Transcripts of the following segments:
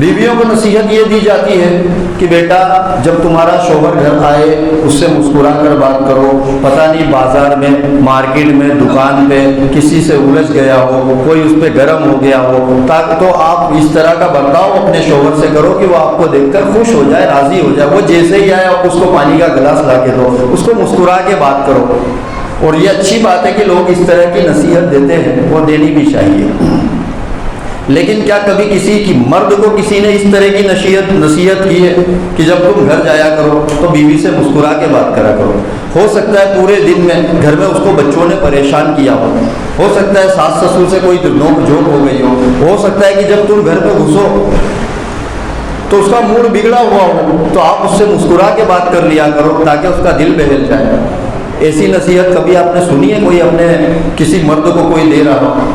بیویوں کو نصیحت یہ دی جاتی ہے کہ بیٹا جب تمہارا شوہر گھر آئے اس سے مسکرا کر بات کرو، پتہ نہیں بازار میں، مارکیٹ میں، دکان پہ کسی سے الجھ گیا ہو، کوئی اس پہ گرم ہو گیا ہو، تاکہ تو آپ اس طرح کا برتاؤ اپنے شوہر سے کرو کہ وہ آپ کو دیکھ کر خوش ہو جائے، راضی ہو جائے، وہ جیسے ہی آئے آپ اس کو پانی کا گلاس لا کے دو، اس کو مسکرا کے بات کرو۔ اور یہ اچھی بات ہے کہ لوگ اس طرح کی نصیحت دیتے ہیں، وہ دینی بھی چاہیے۔ لیکن کیا کبھی کسی کی مرد کو کسی نے اس طرح کی نصیحت کی ہے کہ جب تم گھر جایا کرو تو بیوی سے مسکرا کے بات کرا کرو؟ ہو سکتا ہے پورے دن میں گھر میں اس کو بچوں نے پریشان کیا ہو سکتا ہے ساس سسر سے کوئی نوک جھوک ہو گئی ہو سکتا ہے کہ جب تم گھر پہ گھسو تو اس کا موڈ بگڑا ہوا ہو، تو آپ اس سے مسکرا کے بات کر لیا کرو تاکہ اس کا دل بہل جائے۔ ایسی نصیحت کبھی آپ نے سنی ہے کوئی اپنے کسی مرد کو کوئی دے رہا ہو؟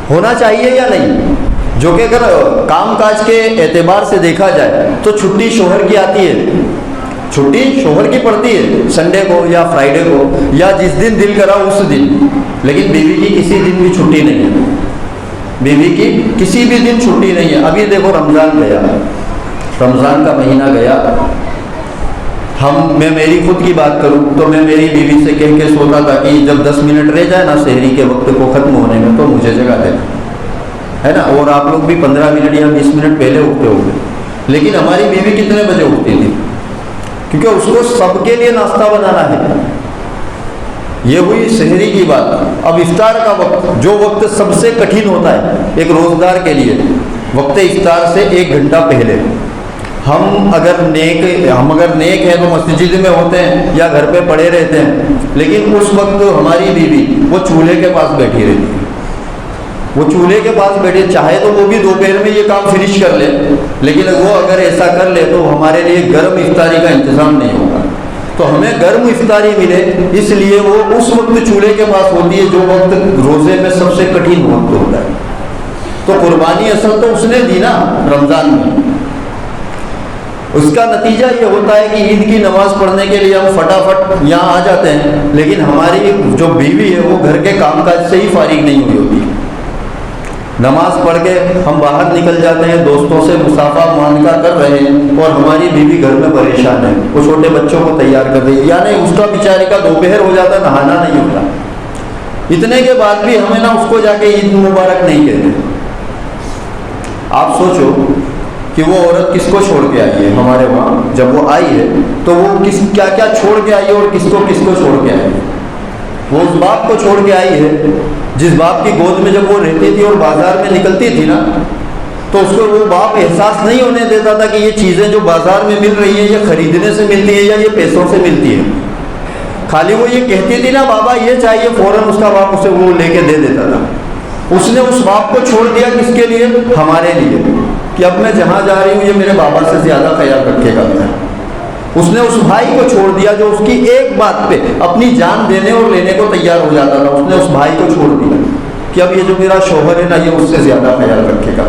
ہونا چاہیے یا نہیں؟ جو کہ اگر کام کاج کے اعتبار سے دیکھا جائے تو چھٹی شوہر کی آتی ہے، چھٹی شوہر کی پڑتی ہے، سنڈے کو یا فرائیڈے کو یا جس دن دل کرا اس دن، لیکن بیوی کی کسی دن بھی چھٹی نہیں ہے، بیوی کی کسی بھی دن چھٹی نہیں ہے۔ ابھی دیکھو رمضان گیا، رمضان کا مہینہ گیا، میں میری خود کی بات کروں تو میں میری بیوی سے کہہ کے سوتا تھا کہ جب 10 منٹ رہ جائے نا سحری کے وقت کو ختم ہونے میں تو مجھے جگا دینا ہے نا، اور آپ لوگ بھی 15 منٹ یا 20 منٹ پہلے اٹھتے ہو گے، لیکن ہماری بیوی کتنے بجے اٹھتی تھی؟ کیونکہ اس کو سب کے لیے ناشتہ بنانا ہے۔ یہ ہوئی سحری کی بات۔ اب افطار کا وقت، جو وقت سب سے کٹھن ہوتا ہے ایک روزگار کے لیے، وقت افطار سے 1 گھنٹہ پہلے ہم اگر نیک ہیں تو مسجد میں ہوتے ہیں یا گھر پہ پڑے رہتے ہیں، لیکن اس وقت ہماری بیوی وہ چولہے کے پاس بیٹھی رہتی ہے، وہ چولہے کے پاس بیٹھے، چاہے تو وہ بھی دوپہر میں یہ کام فنش کر لے، لیکن وہ اگر ایسا کر لے تو ہمارے لیے گرم افطاری کا انتظام نہیں ہوگا۔ تو ہمیں گرم افطاری ملے اس لیے وہ اس وقت چولہے کے پاس ہوتی ہے جو وقت روزے میں سب سے کٹھن وقت ہوتا ہے۔ تو قربانی اصل تو اس نے دی نا رمضان میں۔ اس کا نتیجہ یہ ہوتا ہے کہ عید کی نماز پڑھنے کے لیے ہم فٹافٹ یہاں آ جاتے ہیں، لیکن ہماری جو بیوی ہے وہ گھر کے کام کاج سے ہی فارغ نہیں ہوئی ہوتی۔ نماز پڑھ کے ہم باہر نکل جاتے ہیں، دوستوں سے مصافحہ معانقہ کر رہے ہیں، اور ہماری بیوی گھر میں پریشان ہے، وہ چھوٹے بچوں کو تیار کر رہی ہے، یعنی اس کا بیچارے کا دوپہر ہو جاتا، نہانا نہیں ہوتا۔ اتنے کے بعد بھی ہمیں نا اس کو جا کے عید مبارک نہیں کہتے۔ آپ سوچو کہ وہ عورت کس کو چھوڑ کے آئی ہے ہمارے وہاں، جب وہ آئی ہے تو وہ کیا کیا چھوڑ کے آئی ہے اور کس کو چھوڑ کے آئی ہے؟ وہ اس باپ کو چھوڑ کے آئی ہے جس باپ کی گود میں جب وہ رہتی تھی اور بازار میں نکلتی تھی نا، تو اس کو وہ باپ احساس نہیں ہونے دیتا تھا کہ یہ چیزیں جو بازار میں مل رہی ہیں یہ خریدنے سے ملتی ہے یا یہ پیسوں سے ملتی ہے۔ خالی وہ یہ کہتی تھی نا بابا یہ چاہیے، فوراً اس کا باپ اسے وہ لے کے دے دیتا تھا۔ اس نے اس باپ کو چھوڑ دیا کس کے لیے؟ ہمارے لیے، کہ اب میں جہاں جا رہی ہوں یہ میرے بابا سے زیادہ خیال رکھے گا میرا۔ اس نے اس بھائی کو چھوڑ دیا جو اس کی ایک بات پہ اپنی جان دینے اور لینے کو تیار ہو جاتا تھا، اس نے اس بھائی کو چھوڑ دیا کہ اب یہ جو میرا شوہر ہے نا یہ اس سے زیادہ خیال رکھے گا۔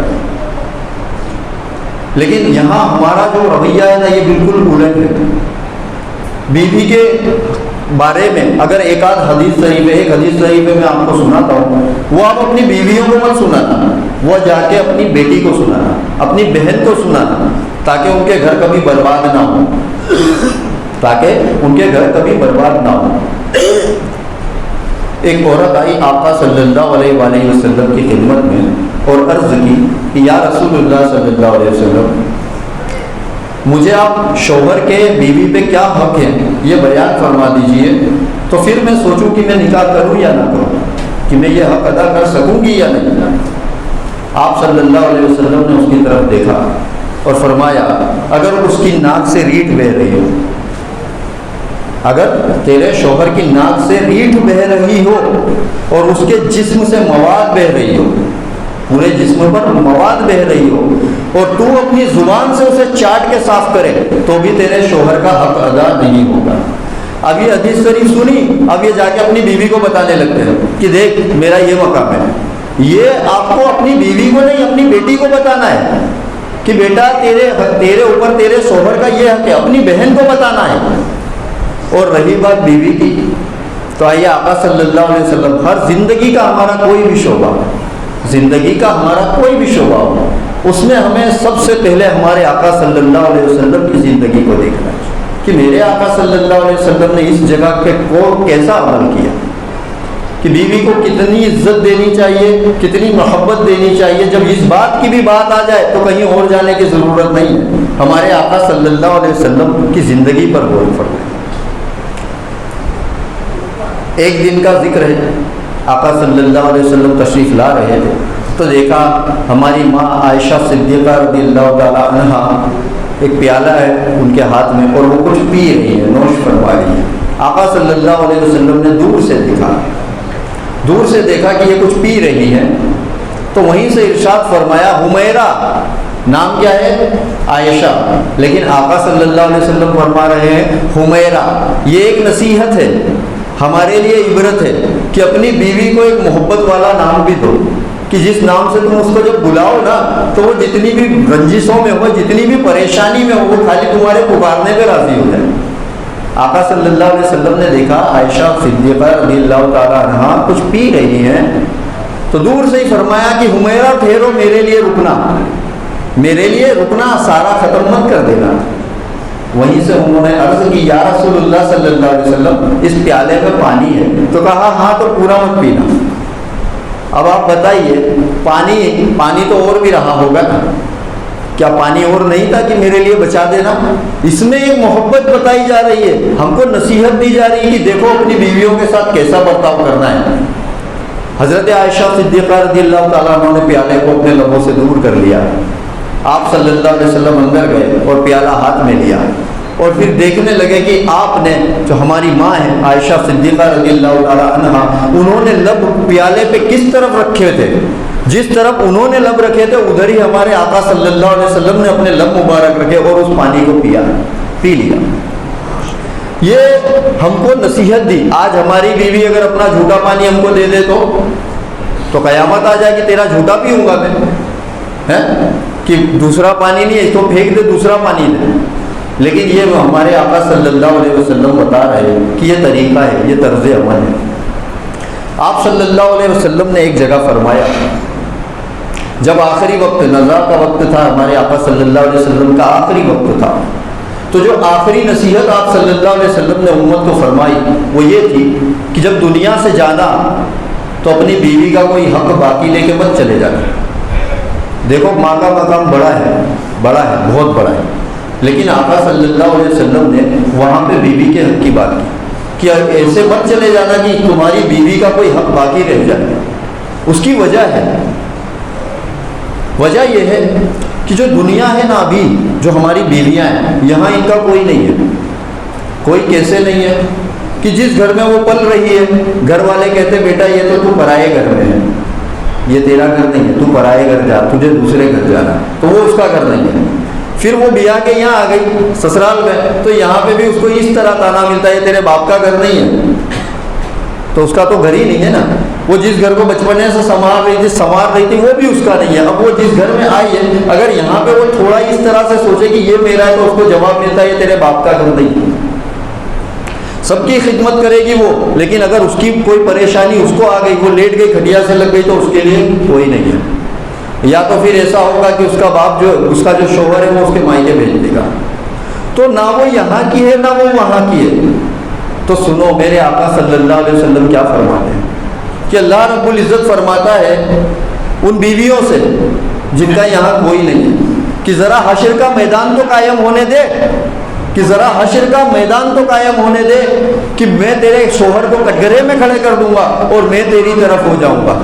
لیکن یہاں ہمارا جو رویہ ہے نا یہ بالکل الٹ ہے۔ بیوی کے بارے میں اگر ایک آدھ حدیث شریف ہے، ایک حدیث شریف ہے میں آپ کو سناتا ہوں، وہ آپ اپنی بیویوں کو مت سنانا، وہ جا کے اپنی بیٹی کو سنانا، اپنی بہن کو سنانا، تاکہ ان کے گھر کبھی برباد نہ ہو، تاکہ ان کے گھر کبھی برباد نہ ہو۔ ایک عورت آئی آقا صلی اللہ علیہ وآلہ وسلم کی خدمت میں اور عرض کی کہ یا رسول اللہ صلی اللہ علیہ وسلم، مجھے آپ شوہر کے بیوی پہ کیا حق ہے یہ بیان فرما دیجئے، تو پھر میں سوچوں کہ میں نکاح کروں یا نہ کروں، کہ میں یہ حق ادا کر سکوں گی یا نہیں۔ آپ صلی اللہ علیہ وسلم نے اس کی طرف دیکھا اور فرمایا اگر اس کی ناک سے ریٹ بہہ رہی ہو، اگر تیرے شوہر کی ناک سے ریٹ بہہ رہی ہو اور اس کے جسم سے مواد بہہ رہی ہو، پورے جسم پر مواد بہہ رہی ہو، اور تو اپنی زبان سے اسے چاٹ کے صاف کرے تو بھی تیرے شوہر کا حق ادا نہیں ہوگا۔ اب یہ حدیث شریف سنی، اب یہ جا کے اپنی بیوی کو بتانے لگتے ہیں کہ دیکھ میرا یہ مقام ہے۔ یہ آپ کو اپنی بیوی کو نہیں اپنی بیٹی کو بتانا ہے کہ بیٹا تیرے اوپر تیرے شوہر کا یہ حق ہے، اپنی بہن کو بتانا ہے۔ اور رہی بات بیوی کی، تو آئیے آقا صلی اللہ علیہ وسلم ہر زندگی کا ہمارا کوئی بھی شعبہ، زندگی کا ہمارا کوئی بھی شعبہ ہو، اس میں ہمیں سب سے پہلے ہمارے آقا صلی اللہ علیہ وسلم کی زندگی کو دیکھنا ہے کہ میرے آقا صلی اللہ علیہ وسلم نے اس جگہ پہ کو کیسا عمل کیا، کہ بیوی کو کتنی عزت دینی چاہیے، کتنی محبت دینی چاہیے۔ جب اس بات کی بھی بات آ جائے تو کہیں اور جانے کی ضرورت نہیں ہے، ہمارے آقا صلی اللہ علیہ وسلم کی زندگی پر غور فرمائیں۔ ایک دن کا ذکر ہے، آقا صلی اللہ علیہ وسلم تشریف لا رہے تھے تو دیکھا ہماری ماں عائشہ صدیقہ رضی اللہ تعالی عنہا ایک پیالہ ہے ان کے ہاتھ میں اور وہ کچھ پی رہی ہے، نوش فرما رہی ہے۔ آقا صلی اللہ علیہ وسلم نے دور سے دیکھا کہ یہ کچھ پی رہی ہے، تو وہیں سے ارشاد فرمایا حمیرہ، نام کیا ہے؟ عائشہ، لیکن آقا صلی اللہ علیہ وسلم فرما رہے ہیں حمیرہ۔ یہ ایک نصیحت ہے، ہمارے لیے عبرت ہے کہ اپنی بیوی کو ایک محبت والا نام بھی دو، کہ جس نام سے تم اس کو جب بلاؤ نا تو وہ جتنی بھی رنجشوں میں ہو، جتنی بھی پریشانی میں ہو، وہ خالی تمہارے پکارنے پہ راضی ہو جائے۔ آقا صلی اللہ علیہ وسلم نے دیکھا عائشہ صدیقہ رضی اللہ تعالیٰ عنہا کچھ پی رہی ہیں، تو دور سے ہی فرمایا کہ حمیرہ ٹھہرو، میرے لیے رکنا، سارا ختم مت کر دینا۔ وہیں سے انہوں نے عرض کی یا رسول اللہ صلی اللہ علیہ وسلم اس پیالے میں پانی ہے، تو کہا ہاں تو پورا مت پینا۔ اب آپ بتائیے پانی تو اور بھی رہا ہوگا نا، کیا پانی اور نہیں تھا کہ میرے لیے بچا دینا؟ اس میں ایک محبت بتائی جا رہی ہے، ہم کو نصیحت دی جا رہی ہے کہ دیکھو اپنی بیویوں کے ساتھ کیسا برتاؤ کرنا ہے۔ حضرت عائشہ صدیقہ رضی اللہ تعالیٰ عنہ نے پیالے کو اپنے لبوں سے دور کر لیا، آپ صلی اللہ علیہ وسلم اندر گئے اور پیالہ ہاتھ میں لیا اور پھر دیکھنے لگے کہ آپ نے جو ہماری ماں ہے عائشہ صدیقہ رضی اللہ تعالیٰ عنہا، انہوں نے لب پیالے پہ کس طرف رکھے تھے، جس طرف انہوں نے لب رکھے تھے ادھر ہی ہمارے آقا صلی اللہ علیہ وسلم نے اپنے لب مبارک رکھے اور اس پانی کو پی لیا۔ یہ ہم کو نصیحت دی۔ آج ہماری بیوی اگر اپنا جھوٹا پانی ہم کو دے دے تو قیامت آ جائے کہ تیرا جھوٹا پیوں گا میں، کہ دوسرا پانی نہیں ہے اس کو پھینک دے، دوسرا پانی دے۔ لیکن یہ ہمارے آقا صلی اللہ علیہ وسلم بتا رہے ہیں کہ یہ طریقہ ہے، یہ طرز عمل ہے۔ آپ صلی اللہ علیہ وسلم نے ایک جگہ فرمایا، جب آخری وقت نزا کا وقت تھا، ہمارے آقا صلی اللہ علیہ وسلم کا آخری وقت تھا، تو جو آخری نصیحت آپ صلی اللہ علیہ وسلم نے امت کو فرمائی وہ یہ تھی کہ جب دنیا سے جانا تو اپنی بیوی کا کوئی حق باقی لے کے مت چلے جانا۔ دیکھو ماں کا مقام بڑا ہے، بہت بڑا ہے، لیکن آقا صلی اللہ علیہ وسلم نے وہاں پہ بیوی کے حق کی بات کی کہ ایسے مت چلے جانا کہ تمہاری بیوی کا کوئی حق باقی رہ جائے۔ اس کی وجہ یہ ہے کہ جو دنیا ہے نا ابھی، جو ہماری بیویاں ہیں یہاں ان کا کوئی نہیں ہے، کوئی کیسے نہیں ہے کہ جس گھر میں وہ پل رہی ہے گھر والے کہتے بیٹا یہ تو پرائے گھر میں ہے، یہ تیرا گھر نہیں ہے، تو پرائے گھر جا، تجھے دوسرے گھر جانا، تو وہ اس کا گھر نہیں ہے۔ پھر وہ بیاہ کے یہاں آ گئی سسرال میں، تو یہاں پہ بھی اس کو اس طرح تانا ملتا ہے تیرے باپ کا گھر نہیں ہے، تو اس کا تو گھر ہی نہیں ہے نا۔ وہ جس گھر کو بچپنے سے سنوار رہی تھی وہ بھی اس کا نہیں ہے۔ اب وہ جس گھر میں آئی ہے اگر یہاں پہ وہ تھوڑا اس طرح سے سوچے کہ یہ میرا ہے تو اس کو جواب ملتا ہے یہ تیرے باپ کا گھر نہیں ہے۔ سب کی خدمت کرے گی وہ، لیکن اگر اس کی کوئی پریشانی اس کو آ گئی، وہ لیٹ گئی کھٹیا سے لگ گئی، تو اس کے لیے کوئی نہیں ہے۔ یا تو پھر ایسا ہوگا کہ اس کا باپ اس کا جو شوہر ہے وہ اس کے مائکے بھیج دے گا۔ تو نہ وہ یہاں کی ہے نہ وہ وہاں کی ہے۔ تو سنو میرے آقا صلی اللہ علیہ وسلم کیا فرماتے ہیں کہ اللہ رب العزت فرماتا ہے ان بیویوں سے جن کا یہاں کوئی نہیں ہے کہ ذرا حشر کا میدان تو قائم ہونے دے، کہ میں تیرے شوہر کو کٹگرے میں کھڑے کر دوں گا اور میں تیری طرف ہو جاؤں گا۔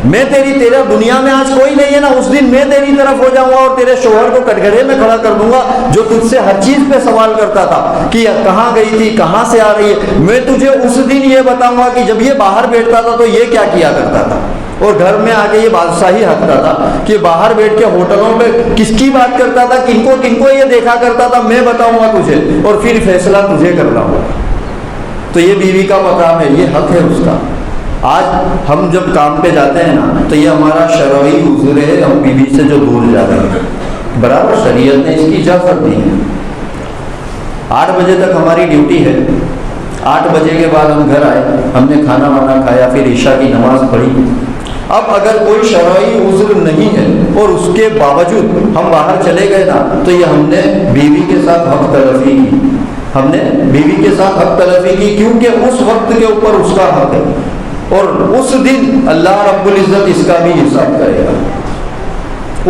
میں تیرا دنیا میں آج کوئی نہیں ہے نا، اس دن میں تیری طرف ہو جاؤں گا اور تیرے شوہر کو کٹگرے میں کھڑا کر دوں گا، جو تجھ سے ہر چیز پہ سوال کرتا تھا کہ کہاں گئی تھی، کہاں سے آ رہی ہے۔ میں تجھے اس دن یہ بتاؤں گا کہ جب یہ باہر بیٹھتا تھا تو یہ کیا کیا کرتا تھا، اور گھر میں آ کے یہ بادشاہی حقتا تھا کہ باہر بیٹھ کے ہوٹلوں پہ کس کی بات کرتا تھا، کن کو یہ دیکھا کرتا تھا، میں بتاؤں گا تجھے اور پھر فیصلہ تجھے کرنا ہوگا۔ تو یہ بیوی کا مقام ہے، یہ حق ہے اس کا۔ آج ہم جب کام پہ جاتے ہیں نا تو یہ ہمارا شرعی عذر ہے، ہم بیوی سے جو دور جاتے ہیں، برابر شریعت نے اس کی اجازت دی ہے۔ 8 بجے تک ہماری ڈیوٹی ہے، 8 بجے کے بعد ہم گھر آئے، ہم نے کھانا وانا کھایا، پھر عشاء کی نماز پڑھی، اب اگر کوئی شرعی عذر نہیں ہے اور اس کے باوجود ہم باہر چلے گئے نا، تو یہ ہم نے بیوی کے ساتھ حق تلفی کی، ہم نے بیوی کے ساتھ حق تلفی کی، کیونکہ اس وقت کے اوپر اس کا حق ہے، اور اس دن اللہ رب العزت اس کا بھی حساب کرے گا۔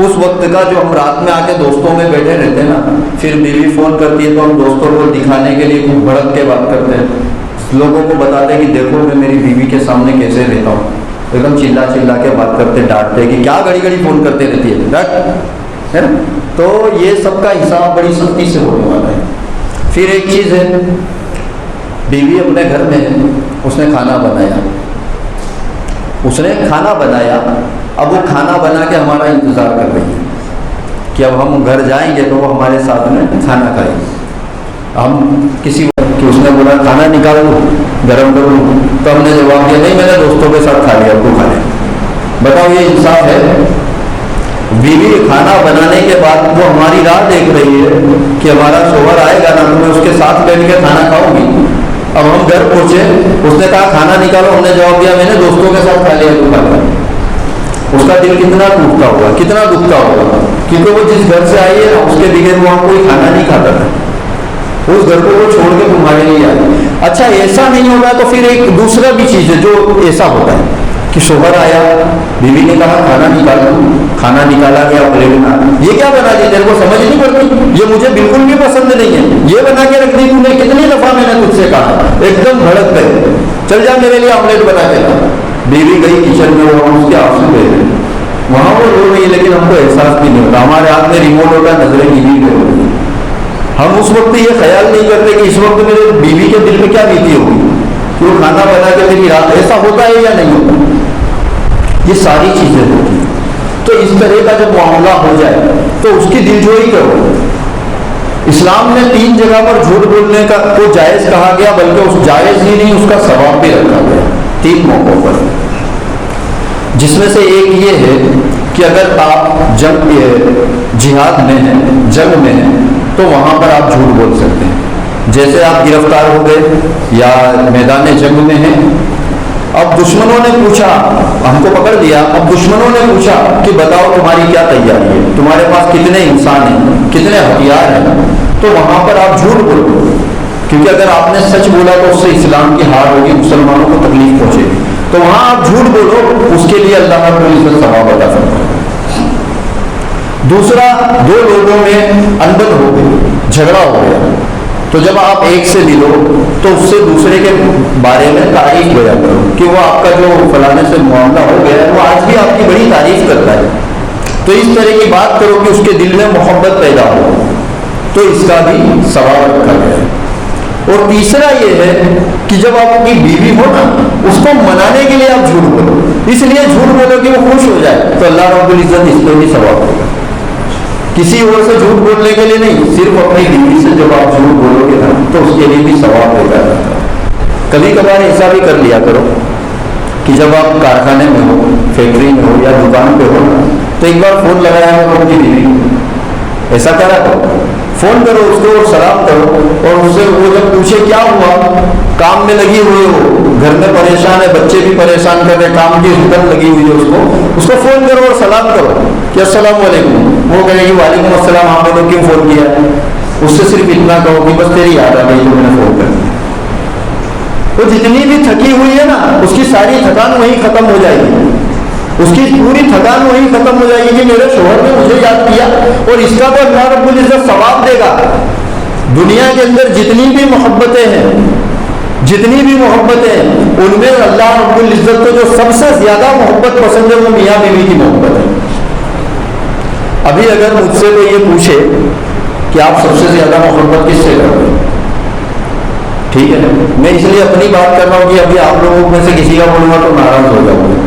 اس وقت کا جو ہم رات میں آ کے دوستوں میں بیٹھے رہتے ہیں نا، پھر بیوی فون کرتی ہے تو ہم دوستوں کو دکھانے کے لیے خوب بھڑک کے بات کرتے ہیں، لوگوں کو بتاتے ہیں کہ دیکھو میں میری بیوی کے سامنے کیسے رہتا ہوں، ایک دم چلا چلا کے بات کرتے، ڈانٹتے کہ کیا گھڑی گھڑی فون کرتے رہتی ہے نا۔ تو یہ سب کا حساب بڑی سختی سے ہونے والا ہے۔ پھر ایک چیز ہے، بیوی اپنے گھر میں ہے، اس نے کھانا بنایا، اب وہ کھانا بنا کے ہمارا انتظار کر رہی ہے کہ اب ہم گھر جائیں گے تو وہ ہمارے ساتھ میں کھانا کھائیں گے۔ ہم کسی وقت کہ اس نے بولا کھانا نکال لوں، گرم کر لوں، تو ہم نے جواب دیا نہیں میں نے دوستوں کے ساتھ کھا لیا، تو کھا لیں۔ بتاؤ یہ انصاف ہے؟ بیوی کھانا بنانے کے بعد وہ ہماری راہ دیکھ رہی ہے کہ ہمارا شوہر آئے گا نا تو میں اس کے ساتھ بیٹھ کے کھانا کھاؤں گی۔ اب ہم گھر پہنچے، اس نے کہا کھانا نکالو، ہم نے جواب دیا میں نے دوستوں کے ساتھ کھا لیا، تو کھا لیا۔ اس کا دل کتنا ٹوٹتا ہوگا، کتنا دکھتا ہوگا، کیونکہ وہ جس گھر سے آئی ہے نا اس کے بغیر وہاں کوئی کھانا نہیں کھاتا تھا، اس گھر کو وہ چھوڑ کے تمہارے لیے آئی۔ اچھا ایسا نہیں ہوگا تو پھر ایک دوسرا بھی چیز ہے جو ایسا ہوتا ہے کہ شوہر آیا، بیوی نے کہا کھانا نکالو، کھانا نکالا گیا، پلیٹ میں یہ کیا بنا دی، تیرے کو سمجھ نہیں پڑتی، یہ مجھے بالکل بھی پسند نہیں ہے، یہ بنا کے رکھ دی تو نے، کتنی دفعہ میں نے تجھ سے کہا، ایک دم بھڑک گئے، چل جا میرے لیے آملیٹ بنا کے لا۔ بیوی گئی کچن میں، وہ اس کے آنسو بہہ رہے، وہاں وہ رو رہی ہے لیکن ہم کو احساس بھی نہیں ہوتا، ہمارے ہاتھ میں ریموٹ ہوتا ہے، نظریں نیچی پہ ہوتی ہیں، ہم اس وقت یہ خیال نہیں کرتے کہ اس وقت میرے بیوی کے دل میں کیا بیتی ہوگی کہ وہ کھانا بنا کے میری رات، ایسا ہوتا ہے یا نہیں ہوتا؟ یہ ساری چیزیں ہوتی ہیں۔ تو اس طرح کا جب معاملہ ہو جائے تو اس کی دلجوئی کرو۔ اسلام نے 3 جگہ پر جھوٹ بولنے کا کو جائز کہا گیا، بلکہ اس جائز ہی نہیں، اس کا ثواب بھی رکھا گیا 3 موقعوں پر، جس میں سے ایک یہ ہے کہ اگر آپ جہاد میں ہیں، جنگ میں ہیں، تو وہاں پر آپ جھوٹ بول سکتے ہیں، جیسے آپ گرفتار ہو گئے یا میدان جنگ میں ہیں، اب دشمنوں نے پوچھا، ہم کو پکڑ لیا، اب دشمنوں نے پوچھا کہ بتاؤ تمہاری کیا تیاری ہے، تمہارے پاس کتنے انسان ہیں، کتنے ہتھیار ہیں، تو وہاں پر آپ جھوٹ بولو، کیونکہ اگر آپ نے سچ بولا تو اس سے اسلام کی ہار ہوگی، مسلمانوں کو تکلیف پہنچے گی، تو وہاں آپ جھوٹ بولو، اس کے لیے اللہ رب العزت ثواب عطا فرمائے۔ دوسرا، 2 لوگوں میں انبن ہو گئی، جھگڑا ہو گیا، تو جب آپ ایک سے ملو تو اس سے دوسرے کے بارے میں تعریف بیان کرو کہ وہ آپ کا جو فلانے سے معاملہ ہو گیا ہے وہ آج بھی آپ کی بڑی تعریف کرتا ہے، تو اس طرح کی بات کرو کہ اس کے دل میں محبت پیدا ہو، تو اس کا بھی ثواب رکھا گیا ہے۔ اور تیسرا یہ ہے کہ جب آپ کی بیوی ہو نا، اس کو منانے کے لیے آپ جھوٹ بولو، اس لیے جھوٹ بولو کہ وہ خوش ہو جائے، تو اللہ رب العزت اس کو بھی ثواب دے گا۔ کسی اور سے جھوٹ بولنے کے لیے نہیں، صرف اپنی بیوی سے جب آپ جھوٹ بولو گے نا تو اس کے لیے بھی ثواب دے گا۔ کبھی کبھار ایسا بھی کر لیا کرو کہ جب آپ کارخانے میں ہو، فیکٹری میں ہو یا دکان پہ ہو نا، تو ایک بار فون لگایا کرو اپنی بیوی کو، ایسا کرا کرو، فون کرو اس کو اور سلام کرو، اور اس سے وہ جب پوچھے کیا ہوا، کام میں لگی ہوئی ہو، گھر میں پریشان ہے، بچے بھی پریشان کر رہے، کام کی حکم لگی ہوئی ہے، اس کو فون کرو اور سلام کرو کہ السلام علیکم، وہ کہے گی وعلیکم السلام، آپ نے تو کیوں فون کیا، اس سے صرف اتنا کہو کہ بس تیری یاد آ گئی تو میں نے فون کر دیا۔ وہ جتنی بھی تھکی ہوئی ہے نا، اس کی ساری تھکان وہیں ختم ہو جائے گی، اس کی پوری تھکان وہیں ختم ہو جائے گی کہ میرے شوہر نے مجھے یاد کیا، اور اس کا تو اللہ رب العزت ثواب دے گا۔ دنیا کے اندر جتنی بھی محبتیں ہیں، جتنی بھی محبتیں ہیں، ان میں اللہ رب العزت کو جو سب سے زیادہ محبت پسند ہے وہ میاں بیوی کی محبت ہے۔ ابھی اگر مجھ سے کوئی یہ پوچھے کہ آپ سب سے زیادہ محبت کس سے کرتے ہیں، ٹھیک ہے، میں اس لیے اپنی بات کر رہا ہوں کہ ابھی آپ لوگوں میں سے کسی کا بولوں گا تو ناراض ہو جاؤں گا،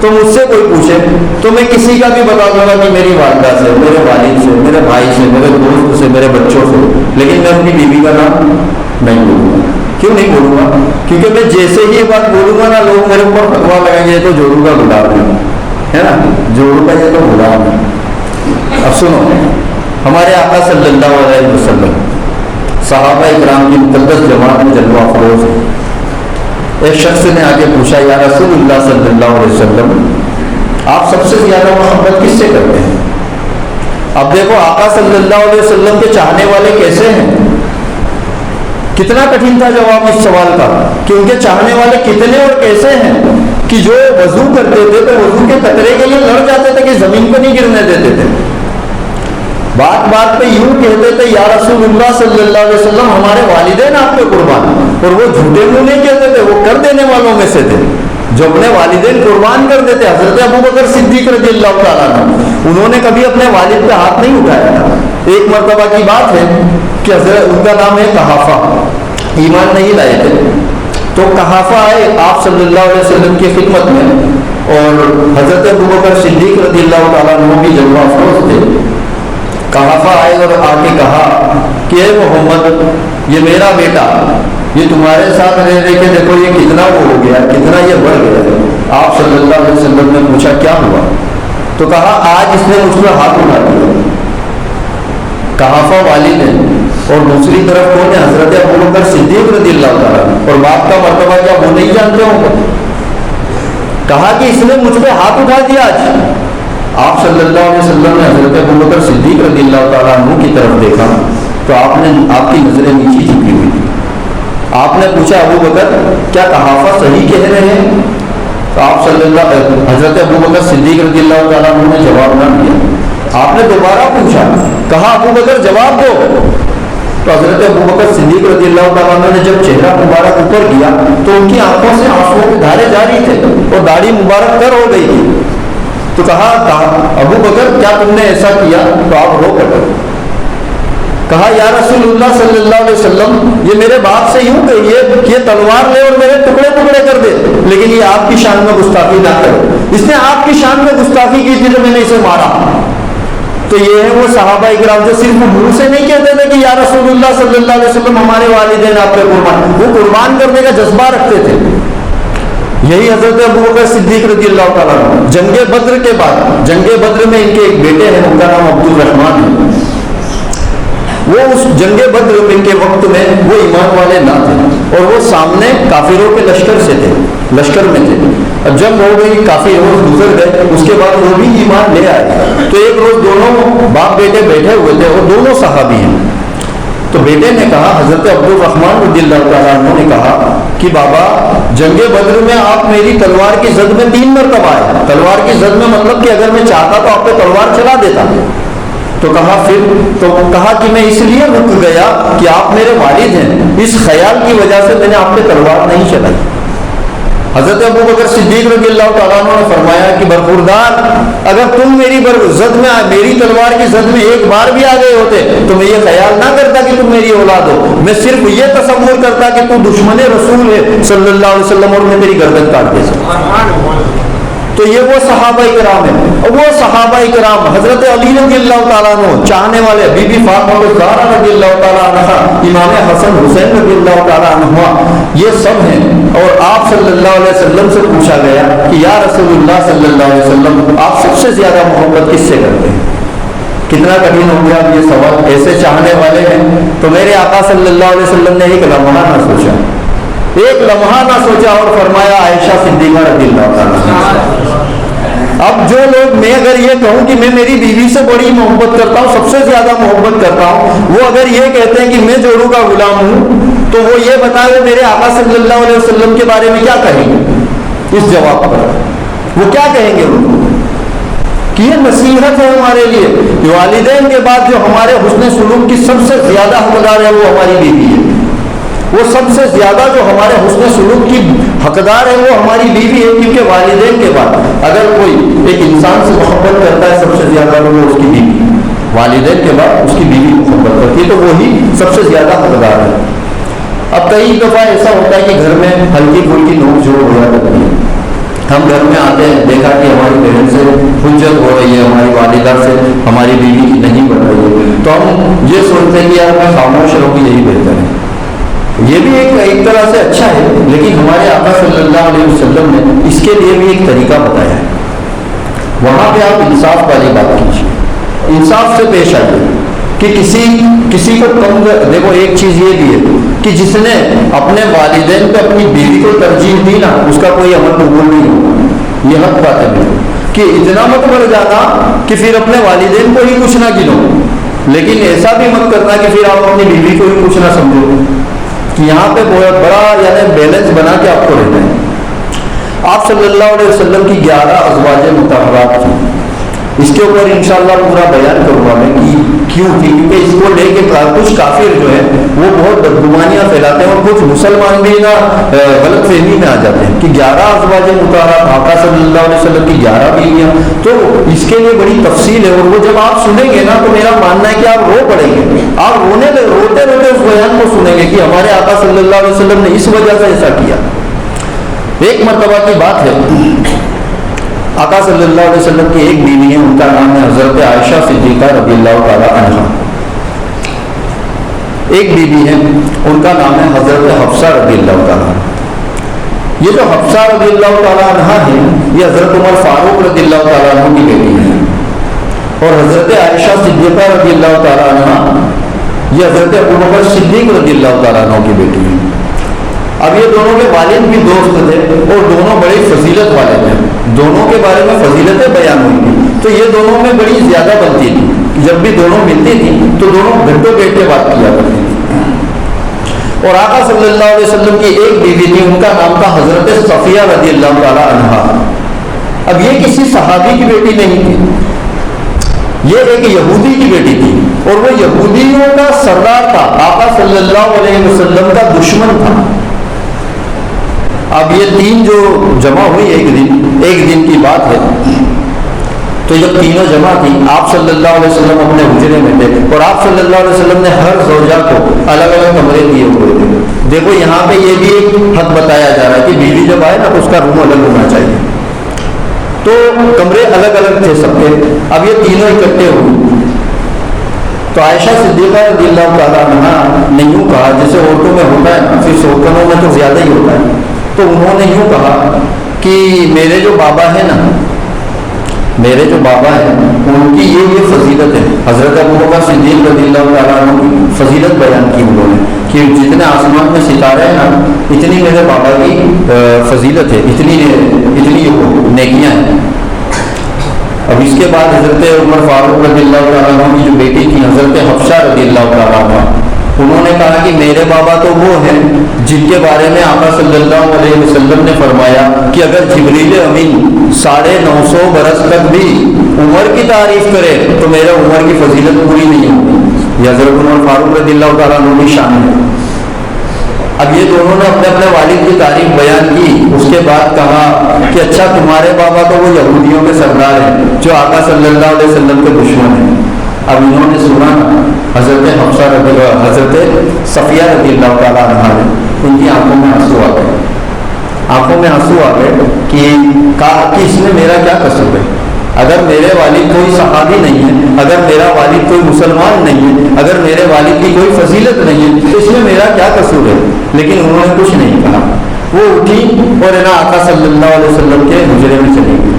تو مجھ سے کوئی پوچھے تو میں کسی کا بھی بتا دوں گا کہ میری والدہ سے، میرے والد سے، میرے بھائی سے، میرے دوست سے، میرے بچوں سے، لیکن میں اپنی بیوی کا نام نہیں بولوں گا۔ کیوں نہیں بولوں گا؟ کیونکہ میں جیسے ہی یہ بات بولوں گا نا، لوگ میرے اوپر فتوا لگائیں گے، تو جوڑوں کا غلام ہے نا، جوڑوں کا یہ تو غلام ہے۔ اب سنو، ہمارے آقا صلی اللہ علیہ وسلم صحابہ اکرام کی مقدس جماعت میں جلوہ افروز ہے، ایک شخص نے آگے پوچھا یا رسول اللہ صلی اللہ علیہ وسلم آپ سب سے زیادہ محبت کس سے کرتے ہیں؟ اب دیکھو آقا صلی اللہ علیہ وسلم کے چاہنے والے کیسے ہیں. کتنا کٹھن تھا جواب اس سوال کا کہ ان کے چاہنے والے کتنے اور کیسے ہیں کہ جو وضو کرتے تھے تو وضو کے قطرے کے لیے لڑ جاتے تھے کہ زمین کو نہیں گرنے دیتے تھے. بات بات پہ یوں کہتے تھے یا رسول اللہ صلی اللہ علیہ وسلم ہمارے والدین آپ پہ قربان. اور وہ جھوٹے منہ نہیں کہتے تھے, وہ کر دینے والوں میں سے تھے جو اپنے والدین قربان کر دیتے. حضرت ابو بکر صدیق رضی اللہ تعالیٰ عنہ انہوں نے کبھی اپنے والد پہ ہاتھ نہیں اٹھایا تھا. ایک مرتبہ کی بات ہے کہ حضرت ان کا نام ہے قحافہ, ایمان نہیں لائے تھے تو قحافہ آئے آپ صلی اللہ علیہ وسلم کی خدمت میں اور حضرت ابو بکر صدیق رضی اللہ تعالیٰ عنہ بھی جلوہ افروز تھے. قحافہ آئے اور آ کے کہا کہ اے محمد یہ میرا بیٹا یہ تمہارے ساتھ رہ رہے کہ دیکھو یہ کتنا وہ ہو گیا, کتنا یہ بڑھ گیا. آپ صلی اللہ علیہ وسلم نے پوچھا کیا ہوا تو کہا آج اس نے مجھ پر ہاتھ اٹھا دیا. قحافہ والد ہے اور دوسری طرف کون ہے حضرت ابو بکر صدیق رضی اللہ تعالیٰ, اور باپ کا مرتبہ کیا وہ نہیں جانتے ہوں گے. کہا کہ اس نے مجھ پہ ہاتھ اٹھا دیا آج. آپ صلی اللہ علیہ وسلم نے حضرت ابو بکر صدیق رضی اللہ تعالیٰ عنہ کی طرف دیکھا تو آپ کی نظریں نیچی جھکی ہوئی تھی. آپ نے پوچھا ابو بکر کیا قحافہ صحیح کہہ رہے ہیں؟ تو آپ صلی اللہ حضرت ابو بکر صدیق رضی اللہ تعالیٰ عنہ نے جواب نہ دیا. آپ نے دوبارہ پوچھا, کہا ابو بکر جواب دو. تو حضرت ابو بکر صدیق رضی اللہ تعالیٰ عنہ نے جب چہرہ مبارک اوپر کیا تو ان کی آنکھوں سے آنسوؤں کے دھارے جاری تھے اور داڑھی مبارک تر ہو گئی تھی. تو کہا ابو بکر کیا تم نے ایسا کیا؟ تو آپ رو پڑے. کہا یا رسول اللہ صلی اللہ علیہ وسلم یہ میرے باپ سے یوں کہیے کہ یہ تلوار لے اور میرے ٹکڑے ٹکڑے کر دے, لیکن یہ آپ کی شان میں گستاخی نہ کرے. اس نے آپ کی شان میں گستاخی کی تھی تو میں نے اسے مارا. تو یہ ہے وہ صحابہ اکرام جو صرف منہ سے نہیں کہتے تھے کہ یا رسول اللہ صلی اللہ علیہ وسلم ہمارے والدین آپ پہ قربان, وہ قربان کرنے کا جذبہ رکھتے تھے. یہی حضرت ابو بکر صدیق رضی اللہ تعالیٰ عنہ جنگ بدر کے بعد, جنگ بدر میں ان کے ایک بیٹے ہیں ان کا نام عبد الرحمن ہے. وہ اس جنگ بدر میں کے وقت میں وہ ایمان والے نہ تھے اور وہ سامنے کافروں کے لشکر سے تھے, لشکر میں تھے. اب جب ہو گئی کافی روز گزر گئے اس کے بعد وہ بھی ایمان لے آئے. تو ایک روز دونوں باپ بیٹے بیٹھے ہوئے تھے اور دونوں صحابی ہیں. تو بیٹے نے کہا, حضرت عبد الرحمن رضی اللہ تعالیٰ عنہ نے کہا کہ بابا جنگ بدر میں آپ میری تلوار کی زد میں 3 مرتبہ آئے. تلوار کی زد میں مطلب کہ اگر میں چاہتا تو آپ پہ تلوار چلا دیتا. تو کہا کہ میں اس لیے رک گیا کہ آپ میرے والد ہیں, اس خیال کی وجہ سے میں نے آپ پہ تلوار نہیں چلائی. حضرت ابو بکر صدیق رضی اللہ تعالیٰ عنہ نے فرمایا کہ برخوردار اگر تم میری زد میں میری تلوار کی زد میں ایک بار بھی آ گئے ہوتے تو میں یہ خیال نہ کرتا کہ تم میری اولاد ہو, میں صرف یہ تصور کرتا کہ تو دشمن رسول ہے صلی اللہ علیہ وسلم اور میں تیری گردن کاٹ دے سکتا. تو یہ وہ صحابہ کرام ہیں. وہ صحابہ کرام حضرت علی رضی اللہ تعالیٰ عنہ چاہنے والے, بی بی فاطمہ الزہرا رضی اللہ تعالیٰ عنہ, امام حسن حسین رضی اللہ تعالیٰ عنہ, یہ سب ہیں. اور آپ صلی اللہ علیہ وسلم سے پوچھا گیا کہ یا رسول اللہ صلی اللہ علیہ وسلم آپ سب سے زیادہ محبت کس سے کرتے ہیں؟ کتنا کٹھن ہو گیا یہ سوال. ایسے چاہنے والے ہیں تو میرے آقا صلی اللہ علیہ وسلم نے ایک لمحہ نہ سوچا, ایک لمحہ نہ سوچا اور فرمایا عائشہ صدیقہ رضی اللہ تعالیٰ. اب جو لوگ, میں اگر یہ کہوں کہ میں میری بیوی سے بڑی محبت کرتا ہوں, سب سے زیادہ محبت کرتا ہوں, وہ اگر یہ کہتے ہیں کہ میں جوڑوں کا غلام ہوں تو وہ یہ بتائے میرے آقا صلی اللہ علیہ وسلم کے بارے میں کیا کہیں گے اس جواب پر؟ وہ کیا کہیں گے کہ یہ نصیحت ہے ہمارے لیے کہ والدین کے بعد جو ہمارے حسن سلوک کی سب سے زیادہ حقدار ہے وہ ہماری بیوی ہے. وہ سب سے زیادہ جو ہمارے حسن سلوک کی حقدار ہے وہ ہماری بیوی ہے, کیونکہ والدین کے بعد اگر کوئی ایک انسان سے محبت کرتا ہے سب سے زیادہ وہ اس کی بیوی, والدین کے بعد اس کی بیوی محبت کرتی ہے تو وہی سب سے زیادہ حقدار ہے. اب کئی دفعہ ایسا ہوتا ہے کہ گھر میں ہلکی پھلکی نوک جھوڑ ہو جاتی ہے. ہم گھر میں آتے ہیں, دیکھا کہ ہماری بہن سے حجت ہو رہی ہے, ہماری والدہ سے ہماری بیوی کی نہیں بن رہی ہے, تو ہم یہ سوچتے ہیں کہ یار میں خاموش رہوں گی یہی بہتر ہے. یہ بھی ایک طرح سے اچھا ہے, لیکن ہمارے آقا صلی اللہ علیہ وسلم نے اس کے لیے بھی ایک طریقہ بتایا ہے. وہاں پہ آپ انصاف والی بات کیجیے, انصاف سے پیش آئیے. کہ کسی کو کم دیکھو ایک چیز یہ بھی ہے کہ جس نے اپنے والدین پہ اپنی بیوی کو ترجیح دی نا اس کا کوئی عمل قبول نہیں ہوگا. یہ حق بات ہے کہ اتنا مت بڑھ جانا کہ پھر اپنے والدین کو ہی کچھ نہ گنو، لیکن ایسا بھی مت کرنا کہ پھر آپ اپنی بیوی کو ہی کچھ نہ سمجھو. کہ یہاں پہ بہت بڑا یعنی بیلنس بنا کے آپ کو رہنا ہے. آپ صلی اللہ علیہ وسلم کی 11 ازواج مطہرات تھیں. اس کے اوپر انشاءاللہ پورا بیان کروں گا میں کہ کیوں تھی، کیونکہ اس کو لے کے کچھ کافر جو ہے وہ بہت بدگمانیاں پھیلاتے ہیں اور کچھ مسلمان بھی نا غلط فہمی میں آ جاتے ہیں کہ 11 ازواج مطہرات آقا صلی اللہ علیہ وسلم کی 11 بیویاں. تو اس کے لیے بڑی تفصیل ہے اور وہ جب آپ سنیں گے نا تو میرا ماننا ہے کہ آپ رو پڑیں گے، آپ روتے روتے اس بیان کو سنیں گے کہ ہمارے آقا صلی اللہ علیہ وسلم نے اس وجہ سے ایسا کیا. ایک مرتبہ کی بات ہے، آقا صلی اللہ علیہ وسلم کی ایک بیوی ہے، ان کا نام ہے حضرت عائشہ صدیقہ رضی اللہ تعالیٰ عنہا. ایک بیوی ہے ان کا نام ہے حضرت حفصہ رضی اللہ تعالیٰ. یہ جو حفصہ رضی اللہ تعالیٰ عنہا ہے یہ حضرت عمر فاروق رضی اللہ تعالیٰ عنہ کی بیٹی ہے، اور حضرت عائشہ صدیقہ رضی اللہ تعالیٰ عنہ یہ حضرت ابو بکر صدیق رضی اللہ تعالیٰ عنہ کی بیٹی ہے. اب یہ دونوں کے والد بھی دوست تھے اور دونوں بڑی فضیلت والے تھے، دونوں کے بارے میں فضیلتیں بیان ہوئی تھی. تو یہ دونوں میں بڑی زیادہ بنتی تھی، جب بھی دونوں ملتی تھی تو دونوں گھنٹوں بیٹھ کے بات کیا کرتی تھی. اور آقا صلی اللہ علیہ وسلم کی ایک بیوی تھی، ان کا نام تھا حضرت صفیہ رضی اللہ تعالی عنہا. اب یہ کسی صحابی کی بیٹی نہیں تھی، یہ ایک یہودی کی بیٹی تھی اور وہ یہودیوں کا سردار تھا، آقا صلی اللہ علیہ وسلم کا دشمن تھا. اب یہ تین جو جمع ہوئی ایک دن کی بات ہے، تو جب تینوں جمع تھی آپ صلی اللہ علیہ وسلم اپنے حجرے میں تھے اور آپ صلی اللہ علیہ وسلم نے ہر زوجہ کو الگ الگ کمرے دیے ہوئے تھے. دیکھو یہاں پہ یہ بھی ایک حق بتایا جا رہا ہے کہ بیوی جب آئے نا تو اس کا روم الگ ہونا چاہیے. تو کمرے الگ الگ تھے سب کے. اب یہ تینوں اکٹھے ہوئے تو عائشہ صدیقہ رضی اللہ تعالیٰ عنہا نے یوں کہا، جیسے عورتوں میں ہوتا ہے پھر سوکنوں میں تو زیادہ ہی ہوتا ہے. تو انہوں نے یوں کہا کہ میرے جو بابا ہیں نا، میرے جو بابا ہیں ان کی یہ فضیلت ہے. حضرت ابو بکر صدیق رضی اللہ تعالیٰ عنہ کی فضیلت بیان کی انہوں نے کہ جتنے آسمان میں ستارے ہیں نا اتنی میرے بابا کی فضیلت ہے، اتنی نیکیاں ہیں. اب اس کے بعد حضرت عمر فاروق رضی اللہ تعالیٰ عنہ کی جو بیٹی تھی حضرت حفصہ رضی اللہ تعالیٰ عنہ، انہوں نے کہا کہ میرے بابا تو وہ ہیں جن کے بارے میں آقا صلی اللہ علیہ وسلم نے فرمایا کہ اگر جبریل امین 950 برس تک بھی عمر کی تعریف کرے تو میرے عمر کی فضیلت پوری نہیں ہوگی. یہ حضرت عمر فاروق رضی اللہ تعالیٰ عنہ کی شان ہے. اب یہ دونوں نے اپنے اپنے والد کی تعریف بیان کی. اس کے بعد کہا کہ اچھا تمہارے بابا تو وہ یہودیوں کے سردار ہیں جو آقا صلی اللہ علیہ وسلم کے دشمن ہیں. اب انہوں نے سنا حضرت حفصہ حضرت صفیہ رضی اللہ تعالیٰ عنہا نے، ان کی آنکھوں میں آنسو آ گئے، آنکھوں میں آنسو آ گئے کہ کہا کہ اس میں میرا کیا قصور ہے؟ اگر میرے والد کوئی صحابی نہیں ہے، اگر میرا والد کوئی مسلمان نہیں ہے، اگر میرے والد کی کوئی فضیلت نہیں ہے تو اس میں میرا کیا قصور ہے؟ لیکن انہوں نے کچھ نہیں کہا. وہ اٹھی اور آقا صلی اللہ علیہ وسلم کے حجرے میں چلی گئی.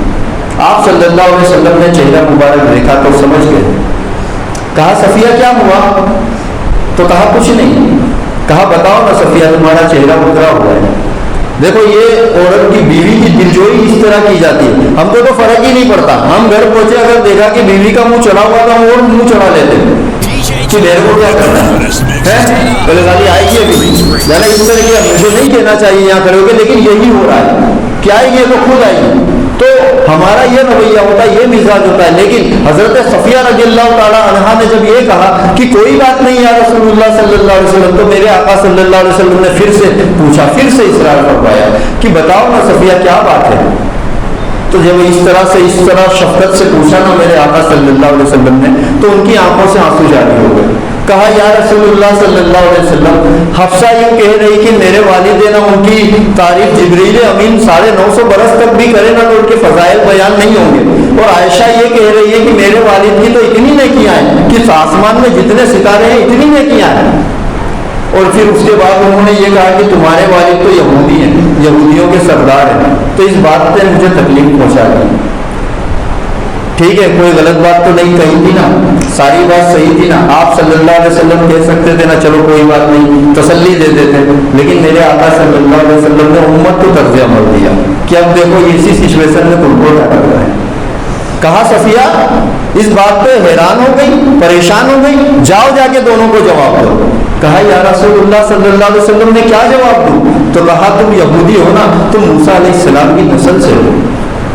آپ صلی اللہ علیہ وسلم نے چہرہ مبارک دیکھا تو سمجھ گئے. کہا صفیہ کیا ہوا؟ تو کہا کچھ نہیں. کہا بتاؤ نا صفیہ تمہارا چہرہ اترا ہوا ہے. دیکھو یہ عورت کی بیوی کی دلجوئی اس طرح کی جاتی ہے. ہم کو تو فرق ہی نہیں پڑتا، ہم گھر پہنچے اگر دیکھا کہ بیوی کا منہ چڑھا ہوا تھا وہ منہ چڑھا لیتے کہ میرے کو کیا کرنا ہے، پہلے گالی آئے گی ابھی ذرا اس طرح کی مجھے نہیں کہنا چاہیے یہاں کھڑے ہو کے، لیکن یہی ہو رہا ہے کہ آئے گی تو خود آئے گی. تو ہمارا یہ رویہ ہوتا ہے، یہ مزاج ہوتا ہے. لیکن حضرت صفیہ رضی اللہ تعالیٰ عنہا نے جب یہ کہا کہ کوئی بات نہیں یا رسول اللہ صلی اللہ علیہ وسلم، تو میرے آقا صلی اللہ علیہ وسلم نے پھر سے پوچھا، پھر سے اصرار فرمایا کہ بتاؤ نا صفیہ کیا بات ہے. تو جب اس طرح شفقت سے پوچھا نا میرے آقا صلی اللہ علیہ وسلم نے تو ان کی آنکھوں سے آنسو جاری ہو گئے. کہا یا رسول اللہ صلی اللہ علیہ وسلم، حفصہ یوں کہہ رہی کہ میرے والد نا ان کی تعریف جبریل امین 950 برس تک بھی کرے نا تو ان کے فضائل بیان نہیں ہوں گے. اور عائشہ یہ کہہ رہی ہے کہ میرے والد کی تو اتنی نیکیاں ہیں کہ آسمان میں جتنے ستارے ہیں اتنی نیکیاں ہیں. اور پھر اس کے بعد انہوں نے یہ کہا کہ تمہارے والد تو یہودی ہیں، یہودیوں کے سردار ہیں. تو اس بات نے مجھے تکلیف پہنچا دی. ٹھیک ہے کوئی غلط بات تو نہیں کہی تھی نا, ساری بات صحیح تھی نا, آپ صلی اللہ علیہ وسلم کہہ سکتے تھے نا چلو کوئی بات نہیں, تسلی دے دیتے, لیکن میرے آقا صلی اللہ علیہ وسلم نے امت کو طرز عمل دیا کہ اب دیکھو اسی سچویشن میں تم کو کیا کرنا ہے. کہا صفیہ اس بات پہ حیران ہو گئی, پریشان ہو گئی, جاؤ جا کے دونوں کو جواب دو. کہا یا رسول اللہ صلی اللہ علیہ وسلم نے کیا جواب دوں؟ تو کہا تم یہودی ہو نا, تم موسیٰ علیہ السلام کی نسل سے ہو,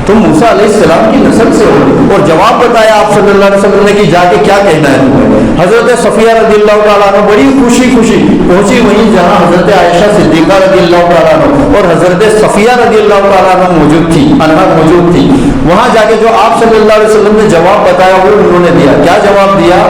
تم موسیٰ علیہ السلام کی نسل سے ہو. اور جواب بتایا آپ صلی اللہ علیہ وسلم نے کہ جا کے کیا کہنا ہے تمہیں. حضرت صفیہ رضی اللہ تعالیٰ عنہ بڑی خوشی پہنچی وہیں جہاں حضرت عائشہ صدیقہ رضی اللہ تعالیٰ عنہ اور حضرت صفیہ رضی اللہ تعالیٰ عنہ موجود تھی. وہاں جا کے جو آپ صلی اللہ علیہ وسلم نے جواب بتایا وہ انہوں نے دیا. کیا جواب دیا؟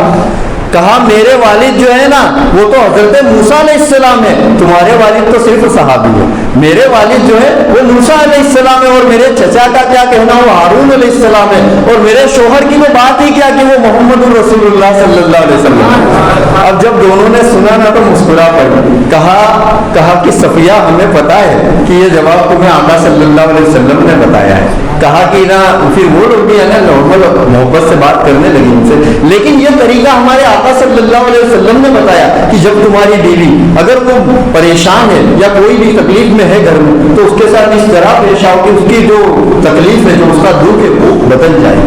کہا میرے والد جو ہے نا وہ تو حضرت موسیٰ علیہ السلام ہے, تمہارے والد تو صرف صحابی ہے. میرے والد جو ہے وہ موسیٰ علیہ السلام ہے, اور میرے چچا کا کیا کہنا وہ ہارون علیہ السلام ہے, اور میرے شوہر کی وہ بات ہی کیا کہ وہ محمد رسول اللہ صلی اللہ علیہ وسلم. اب جب دونوں نے سنا نا تو مسکرا پڑی. کہا کہ صفیہ ہمیں پتا ہے کہ یہ جواب تمہیں آقا صلی اللہ علیہ وسلم نے بتایا ہے. کہا کہ نا پھر وہ لوگ بھی ہے نا نارمل محبت سے بات کرنے لگی ان سے, لیکن یہ طریقہ ہمارے آقا صلی اللہ علیہ وسلم نے بتایا کہ جب تمہاری بیوی اگر وہ پریشان ہے یا کوئی بھی تکلیف میں ہے گھر میں تو اس کے ساتھ اس طرح پیش آؤ کہ اس کی جو تکلیف ہے, جو اس کا دکھ ہے وہ بدل جائے.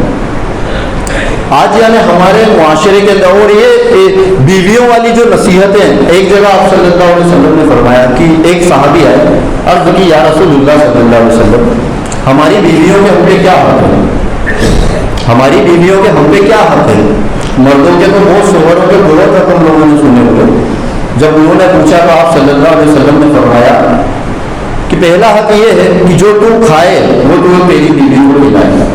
آج یعنی ہمارے معاشرے کے دور یہ بیویوں والی جو نصیحتیں, ایک جگہ آپ صلی اللہ علیہ وسلم نے فرمایا کہ ایک صحابی آئے, عرض کی یا رسول اللہ صلی اللہ علیہ وسلم ہماری بیویوں کے ہم پہ کیا حق ہے, ہماری بیویوں کے ہم پہ کیا حق ہے. مردوں کے تو بہت شوہروں کے بہت حق ہم لوگوں نے سنے ہوئے. جب انہوں نے پوچھا تو آپ صلی اللہ علیہ وسلم نے فرمایا کہ پہلا حق یہ ہے کہ جو تو کھائے وہ تمہیں تیری بیوی کو کھلائے,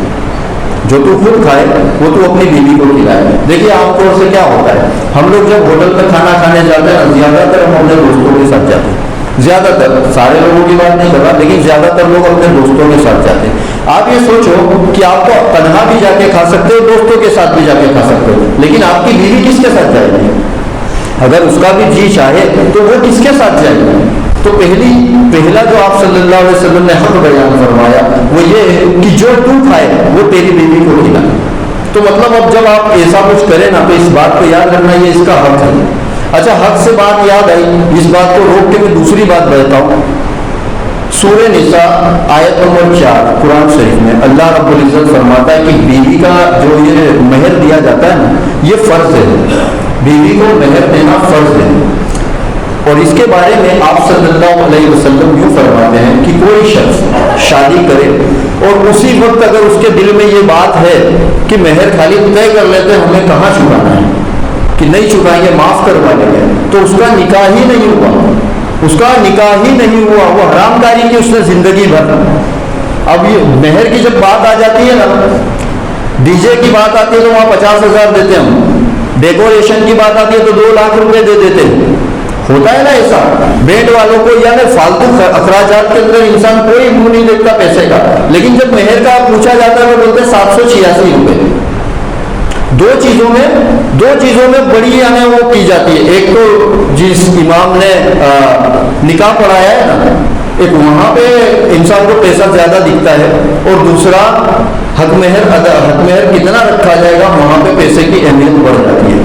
جو تو خود کھائے وہ تو اپنی بیوی کو کھلائے. دیکھیے عام طور سے کیا ہوتا ہے, ہم لوگ جب ہوٹل میں کھانا کھانے جاتے ہیں زیادہ تر ہم اپنے دوستوں کے ساتھ جاتے ہیں, زیادہ تر, سارے لوگوں کی بات نہیں کر رہا لیکن زیادہ تر لوگ اپنے دوستوں کے ساتھ جاتے ہیں. آپ یہ سوچو کہ آپ کو تنہا بھی جا کے کھا سکتے ہو, دوستوں کے ساتھ بھی جا کے کھا سکتے ہو, لیکن آپ کی بیوی کس کے ساتھ جائے گی؟ اگر اس کا بھی جی چاہے تو وہ کس کے ساتھ جائے گی؟ تو پہلا جو آپ صلی اللہ علیہ وسلم نے حق بیان فرمایا وہ یہ ہے کہ جو تو کھائے وہ تیری بیوی کو کھلا. تو مطلب اب جب آپ ایسا کچھ کریں نا تو اس بات کو یاد رکھنا یہ اس کا حق ہے. اچھا حق سے بات یاد آئی, اس بات کو روک کے میں دوسری بات بتاتا ہوں. سورہ نساء آیت نمبر 4 قرآن شریف میں اللہ رب العزت فرماتا ہے کہ بیوی کا جو یہ مہر دیا جاتا ہے نا یہ فرض ہے, بیوی کو مہر دینا فرض ہے. اور اس کے بارے میں آپ صلی اللہ علیہ وسلم یوں فرماتے ہیں کہ کوئی شخص شادی کرے اور اسی وقت اگر اس کے دل میں یہ بات ہے کہ مہر خالی طے کر لیتے ہیں ہمیں کہاں چکانا ہے کہ نہیں چکائیں گے معاف کروا لیں گے, تو اس کا نکاح ہی نہیں ہوا, اس کا نکاح ہی نہیں ہوا, وہ حرام کاری کی اس نے زندگی بھر. اب یہ مہر کی جب بات آ جاتی ہے نا, ڈی جے کی بات آتی ہے تو وہاں 50,000 دیتے ہم, ڈیکوریشن کی بات آتی ہے تو 2 لاکھ روپے دے دیتے ہیں. ہوتا ہے نا ایسا, بینڈ والوں کو یعنی فالتو اخراجات کے اندر انسان کوئی منہ نہیں دیکھتا پیسے کا, لیکن جب مہر کا پوچھا جاتا ہے وہ بولتے ہیں 786 روپے. دو چیزوں میں بڑی یعنی وہ کی جاتی ہے. ایک تو جس امام نے نکاح پڑھایا ہے نا, ایک وہاں پہ انسان کو پیسہ زیادہ دکھتا ہے, اور دوسرا حق مہر کتنا رکھا جائے گا وہاں پہ پیسے کی اہمیت بڑھ جاتی ہے.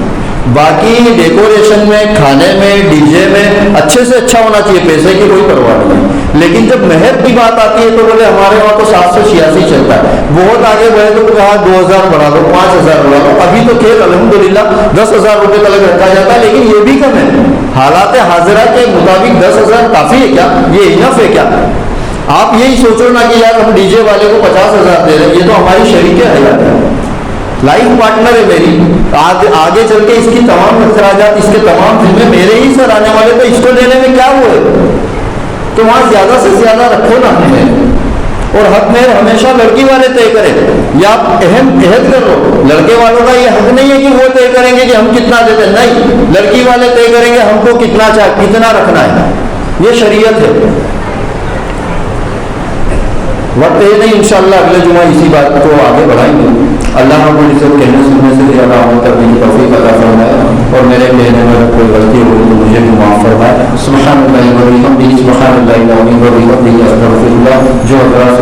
باقی ڈیکوریشن میں, کھانے میں, ڈی جے میں اچھے سے اچھا ہونا چاہیے, پیسے کی کوئی پرواہ نہیں. لیکن جب مہر کی بات آتی ہے تو بولے ہمارے وہاں تو 786 چلتا ہے. بہت آگے بڑھے تو کہا 2,000 بڑھا دو, 5,000 بڑھا دو. ابھی تو خیر الحمدللہ 10,000 روپے تک رکھا جاتا ہے, لیکن یہ بھی کم ہے. حالات حاضرہ کے مطابق 10,000 کافی ہے کیا, یہ انف ہے کیا؟ آپ یہی سوچو نا کہ یار ہم ڈی جے والے کو 50,000 دے رہے ہیں, یہ تو ہماری شریک حیات ہے, لائف پارٹنر ہے میری, آگے چل کے اس کی تمام اخراجات, اس کے تمام ذمے میرے ہی سر آنے والے, تو اس کو دینے میں کیا ہوا ہے؟ تو وہاں زیادہ سے زیادہ رکھو نا ہمیں. اور حق مہر ہمیشہ لڑکی والے طے کریں, یا آپ اہم عہد کر لو. لڑکے والوں کا یہ حق نہیں ہے کہ وہ طے کریں گے کہ ہم کتنا دیتے ہیں, نہیں, لڑکی والے طے کریں گے ہم کو کتنا رکھنا ہے. یہ شریعت ہے. وقت ہے نہیں, انشاءاللہ اگلے جمعہ اسی بات کو آگے بڑھائیں گے. اللہ رب العزت کہنے سننے سے زیادہ عمل کرنے کی توفیق عطا فرمائے, اور میرے کہنے میں کوئی غلطی ہوئی تو مجھے بھی معاف فرمائے. سبحان اللہ و بحمدہ, سبحان اللہ و بحمدہ, استغفر اللہ. جو حضرات